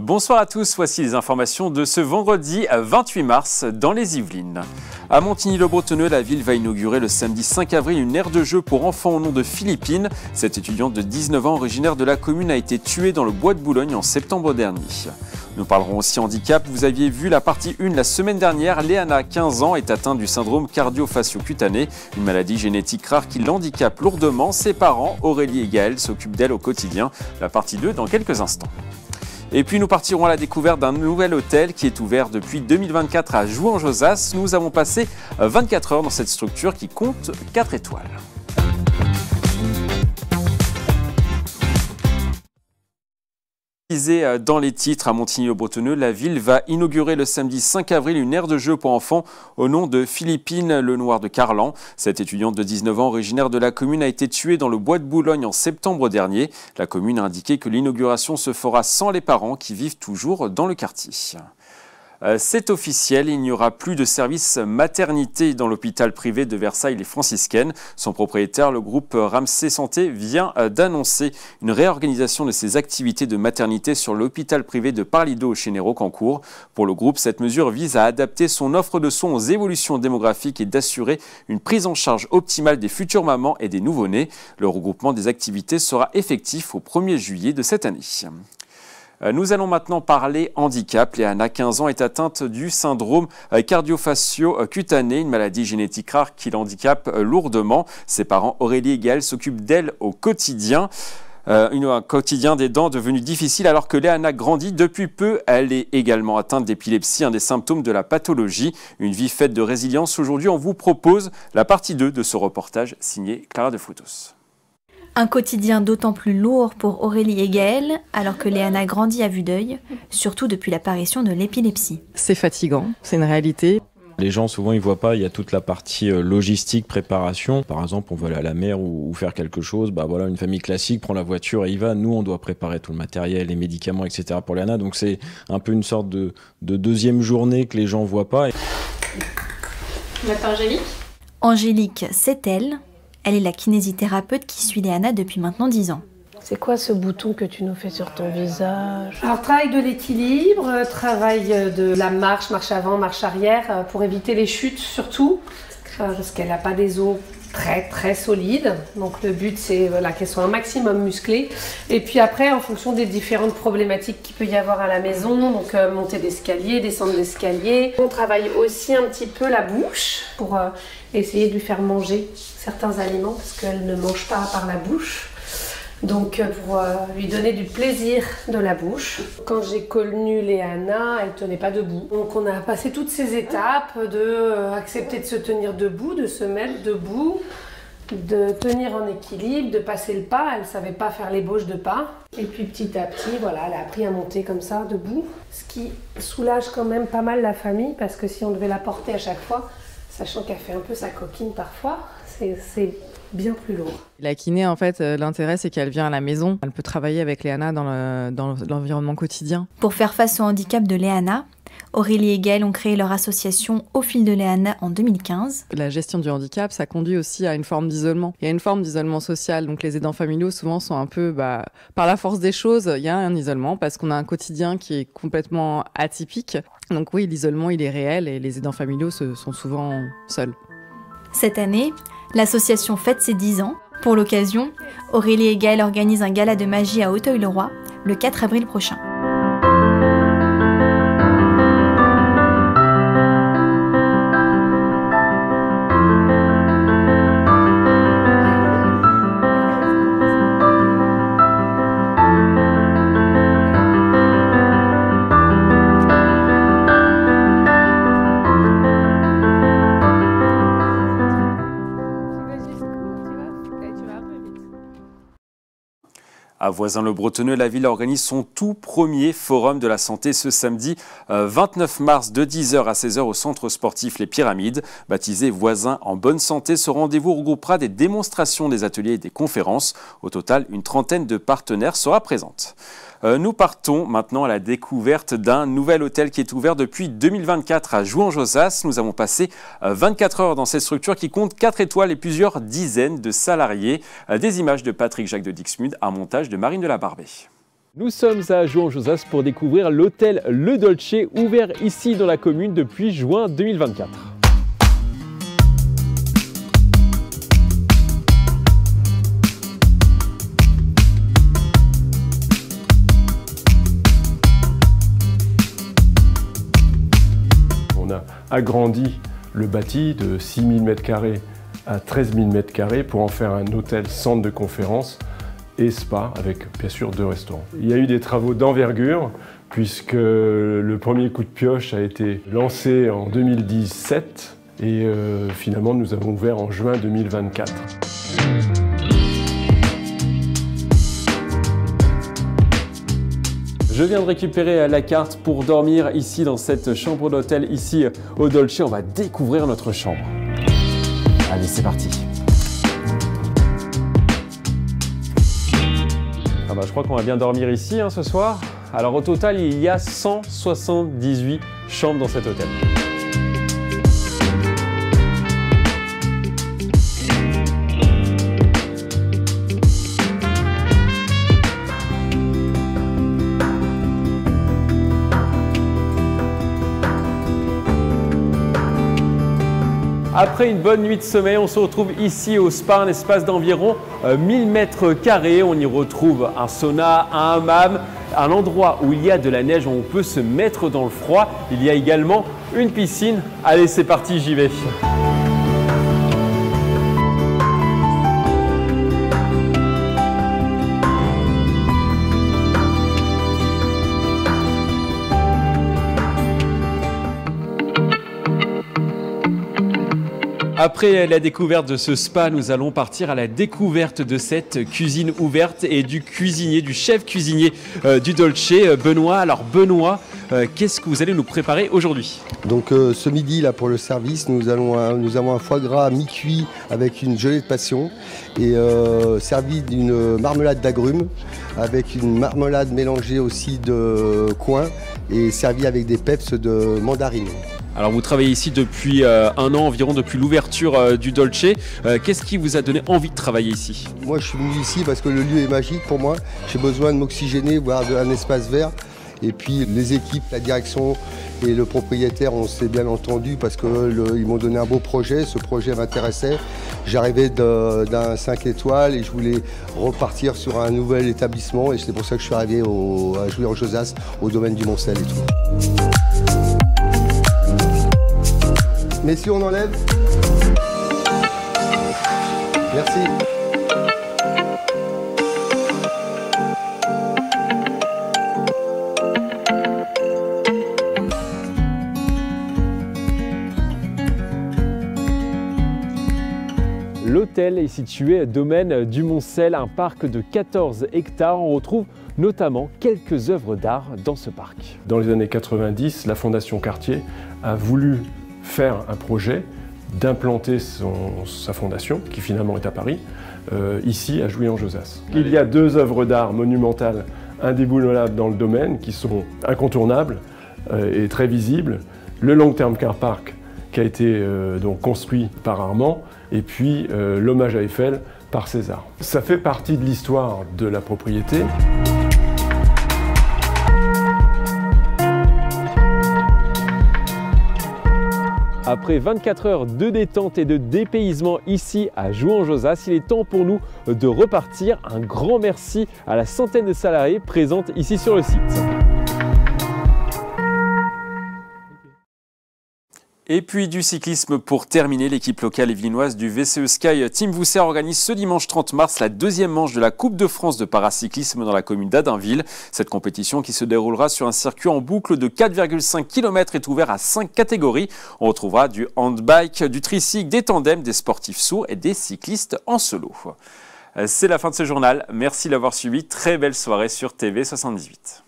Bonsoir à tous, voici les informations de ce vendredi 28 mars dans les Yvelines. À Montigny-le-Bretonneux, la ville va inaugurer le samedi 5 avril une aire de jeu pour enfants au nom de Philippine. Cette étudiante de 19 ans originaire de la commune a été tuée dans le bois de Boulogne en septembre dernier. Nous parlerons aussi handicap. Vous aviez vu la partie 1 la semaine dernière. Léana, 15 ans, est atteinte du syndrome cardio-facio-cutané, une maladie génétique rare qui l'handicape lourdement. Ses parents, Aurélie et Gaël, s'occupent d'elle au quotidien. La partie 2 dans quelques instants. Et puis nous partirons à la découverte d'un nouvel hôtel qui est ouvert depuis 2024 à Jouan-Josas. Nous avons passé 24 heures dans cette structure qui compte 4 étoiles. Dans les titres, à Montigny-le-Bretonneux, la ville va inaugurer le samedi 5 avril une aire de jeu pour enfants au nom de Philippine Lenoir de Carlan. Cette étudiante de 19 ans originaire de la commune a été tuée dans le bois de Boulogne en septembre dernier. La commune a indiqué que l'inauguration se fera sans les parents qui vivent toujours dans le quartier. C'est officiel, il n'y aura plus de service maternité dans l'hôpital privé de Versailles les Franciscaines. Son propriétaire, le groupe Ramsay Santé, vient d'annoncer une réorganisation de ses activités de maternité sur l'hôpital privé de Parlido chez Néraud-Cancourt. Pour le groupe, cette mesure vise à adapter son offre de soins aux évolutions démographiques et d'assurer une prise en charge optimale des futures mamans et des nouveau-nés. Le regroupement des activités sera effectif au 1er juillet de cette année. Nous allons maintenant parler handicap. Léana, 15 ans, est atteinte du syndrome cardio-facio-cutané, une maladie génétique rare qui l'handicape lourdement. Ses parents, Aurélie et Gaël, s'occupent d'elle au quotidien. Un quotidien des dents devenu difficile alors que Léana grandit. Depuis peu, elle est également atteinte d'épilepsie, un des symptômes de la pathologie. Une vie faite de résilience. Aujourd'hui, on vous propose la partie 2 de ce reportage signé Clara de Frutos. Un quotidien d'autant plus lourd pour Aurélie et Gaël, alors que Léana grandit à vue d'œil, surtout depuis l'apparition de l'épilepsie. C'est fatigant, c'est une réalité. Les gens, souvent, ils voient pas, il y a toute la partie logistique, préparation. Par exemple, on veut aller à la mer ou faire quelque chose. Bah voilà, une famille classique prend la voiture et y va. Nous, on doit préparer tout le matériel, les médicaments, etc. pour Léana. Donc, c'est un peu une sorte de deuxième journée que les gens voient pas. Tu m'appelles Angélique ? Angélique, c'est elle. Elle est la kinésithérapeute qui suit Léana depuis maintenant 10 ans. C'est quoi ce bouton que tu nous fais sur ton visage ? Alors, travail de l'équilibre, travail de la marche avant, marche arrière, pour éviter les chutes surtout, parce qu'elle n'a pas des os très solides. Donc le but, c'est qu'elle soit un maximum musclée. Et puis après, en fonction des différentes problématiques qu'il peut y avoir à la maison, donc monter d'escalier, descendre d'escalier. On travaille aussi un petit peu la bouche pour essayer de lui faire manger certains aliments, parce qu'elle ne mange pas par la bouche. Donc pour lui donner du plaisir de la bouche. Quand j'ai connu Léana, elle ne tenait pas debout. Donc on a passé toutes ces étapes de accepter de se tenir debout, de se mettre debout, de tenir en équilibre, de passer le pas. Elle ne savait pas faire l'ébauche de pas. Et puis petit à petit, voilà, elle a appris à monter comme ça, debout. Ce qui soulage quand même pas mal la famille, parce que si on devait la porter à chaque fois, sachant qu'elle fait un peu sa coquine parfois, c'est bien plus lourd. La kiné, en fait, l'intérêt, c'est qu'elle vient à la maison. Elle peut travailler avec Léana dans l'environnement quotidien. Pour faire face au handicap de Léana, Aurélie et Gaël ont créé leur association Au fil de Léana en 2015. La gestion du handicap, ça conduit aussi à une forme d'isolement. Il y a une forme d'isolement social. Donc les aidants familiaux, souvent, sont un peu, par la force des choses, il y a un isolement parce qu'on a un quotidien qui est complètement atypique. Donc oui, l'isolement, il est réel et les aidants familiaux sont souvent seuls. Cette année, l'association fête ses 10 ans. Pour l'occasion, Aurélie et Gaël organisent un gala de magie à Auteuil-le-Roi le 4 avril prochain. À Voisins-le-Bretonneux, la ville organise son tout premier forum de la santé ce samedi 29 mars de 10h à 16h au centre sportif Les Pyramides. Baptisé Voisins en bonne santé, ce rendez-vous regroupera des démonstrations, des ateliers et des conférences. Au total, une trentaine de partenaires sera présente. Nous partons maintenant à la découverte d'un nouvel hôtel qui est ouvert depuis 2024 à Jouan-Josas. Nous avons passé 24 heures dans cette structure qui compte 4 étoiles et plusieurs dizaines de salariés. Des images de Patrick Jacques de Dixmude, un montage de Marine de la Barbée. Nous sommes à Jouan-Josas pour découvrir l'hôtel Le Dolce, ouvert ici dans la commune depuis juin 2024. On a agrandi le bâti de 6 000 m² à 13 000 m² pour en faire un hôtel centre de conférence et spa avec bien sûr 2 restaurants. Il y a eu des travaux d'envergure puisque le premier coup de pioche a été lancé en 2017 et finalement nous avons ouvert en juin 2024. Je viens de récupérer la carte pour dormir ici dans cette chambre d'hôtel ici au Dolce. On va découvrir notre chambre. Allez, c'est parti. Je crois qu'on va bien dormir ici ce soir. Alors au total, il y a 178 chambres dans cet hôtel. Après une bonne nuit de sommeil, on se retrouve ici au spa, un espace d'environ 1000 m². On y retrouve un sauna, un hammam, un endroit où il y a de la neige, où on peut se mettre dans le froid. Il y a également une piscine. Allez, c'est parti, j'y vais. Après la découverte de ce spa, nous allons partir à la découverte de cette cuisine ouverte et du cuisinier, du chef cuisinier du Dolce, Benoît. Alors Benoît, qu'est-ce que vous allez nous préparer aujourd'hui? Donc ce midi là pour le service, nous avons un foie gras mi-cuit avec une gelée de passion et servi d'une marmelade d'agrumes avec une marmelade mélangée aussi de coin et servi avec des peps de mandarine. Alors vous travaillez ici depuis un an environ, depuis l'ouverture du Dolce. Qu'est-ce qui vous a donné envie de travailler ici? Moi je suis venu ici parce que le lieu est magique pour moi. J'ai besoin de m'oxygéner, voir un espace vert. Et puis les équipes, la direction et le propriétaire, on s'est bien entendu parce qu'ils m'ont donné un beau projet. Ce projet m'intéressait. J'arrivais d'un 5 étoiles et je voulais repartir sur un nouvel établissement. Et c'est pour ça que je suis arrivé à Jouan-Josas, au domaine du Moncel et tout. Messieurs, on enlève. Merci. L'hôtel est situé domaine du Moncel, un parc de 14 hectares. On retrouve notamment quelques œuvres d'art dans ce parc. Dans les années 90, la Fondation Cartier a voulu faire un projet d'implanter sa fondation, qui finalement est à Paris, ici à Jouan-Josas. Il y a 2 œuvres d'art monumentales indéboulonnables dans le domaine qui sont incontournables et très visibles. Le Long Term Car Park qui a été donc construit par Armand et puis l'hommage à Eiffel par César. Ça fait partie de l'histoire de la propriété. Après 24 heures de détente et de dépaysement ici à Jouan-Josas, il est temps pour nous de repartir. Un grand merci à la centaine de salariés présentes ici sur le site. Et puis du cyclisme pour terminer, l'équipe locale et villennoise du VCE Sky Team Vousser organise ce dimanche 30 mars la 2e manche de la Coupe de France de paracyclisme dans la commune d'Adainville. Cette compétition qui se déroulera sur un circuit en boucle de 4,5 km est ouvert à 5 catégories. On retrouvera du handbike, du tricycle, des tandems, des sportifs sourds et des cyclistes en solo. C'est la fin de ce journal. Merci de l'avoir suivi. Très belle soirée sur TV78.